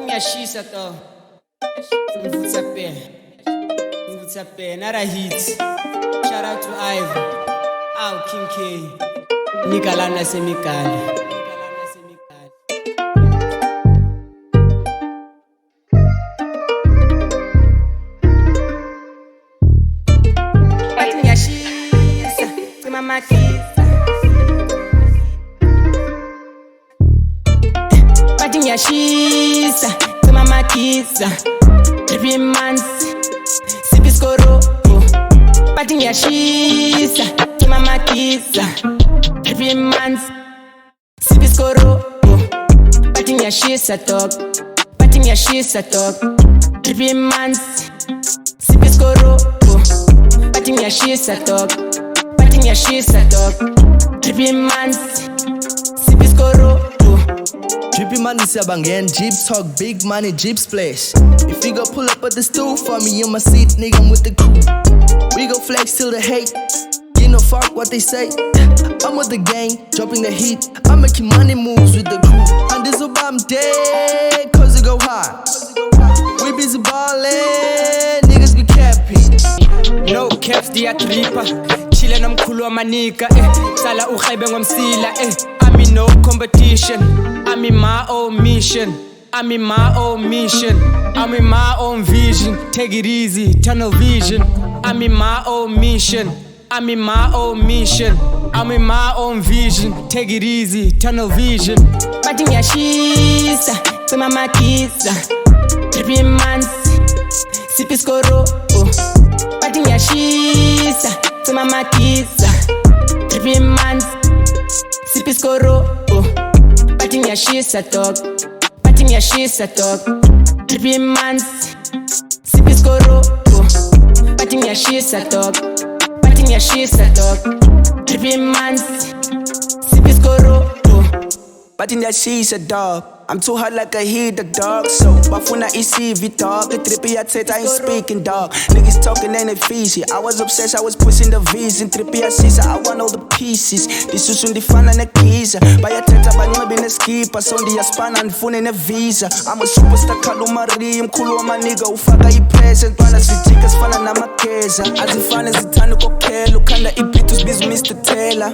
ngiyashisa to ngivutha pe nara hits. Shout out to Ivy, King K, Nikalana Semikali. Bathi ngiyashisa cima makisa. Bathi ngiyashisa cima makisa. 3 months sibiskoro. Bathi ngiyashisa cima makisa. 3 months sibiskoro. Bathi ngiyashisa dog. Bathi ngiyashisa dog. 3 months sibiskoro. Bathi ngiyashisa dog. Bathi ngiyashisa dog. 3 months sibiskoro. Drippy money, Sabangan, Jeep talk, big money, Jeep splash. If you go pull up at the stool for me in my seat, nigga, I'm with the crew. We go flex till the hate. You know, fuck what they say. I'm with the gang, dropping the heat. I'm making money moves with the crew. And this is I'm dead, cause it go hard. We busy ballin', niggas be capping. No caps diyatripa chile nomkhulu wamanika sala ukhaybe ngomsila I'm in no competition, I'm in my own mission, I'm in my own mission, I'm in my own vision. Take it easy, tunnel vision. I'm in my own mission, I'm in my own mission, I'm in my own vision. Take it easy, tunnel vision. Bathi ngiyashisa cima makisa. 3 months sibiskoro. Bathi ngiyashisa cima makisa. 3 months sibiskoro. Bathi ngiyashisa dog. Bathi ngiyashisa dog. 3 months sibiskoro. Bathi ngiyashisa dog. Bathi ngiyashisa dog. 3 months sibiskoro. Bathi ngiyashisa dog. I'm too hot like a heater, dog. So, bafuna ECV, dog. The trippy I said I ain't speaking, dog. Niggas talking ain't it fishy. I was obsessed, I was pushing the vision. Trippy I see, I want all the pieces. This is the fun and the keys. Buy a teta, but I'm in a skipper. So, the span and phone in a visa. I'm a superstar, Kalumari. I'm cool, I'm a nigga. Ufaga I present. One as the chicas, fan and I'm a keza. As the fan is the Tanuko Kelo. Kanda Ipitus, biz Mr. Taylor.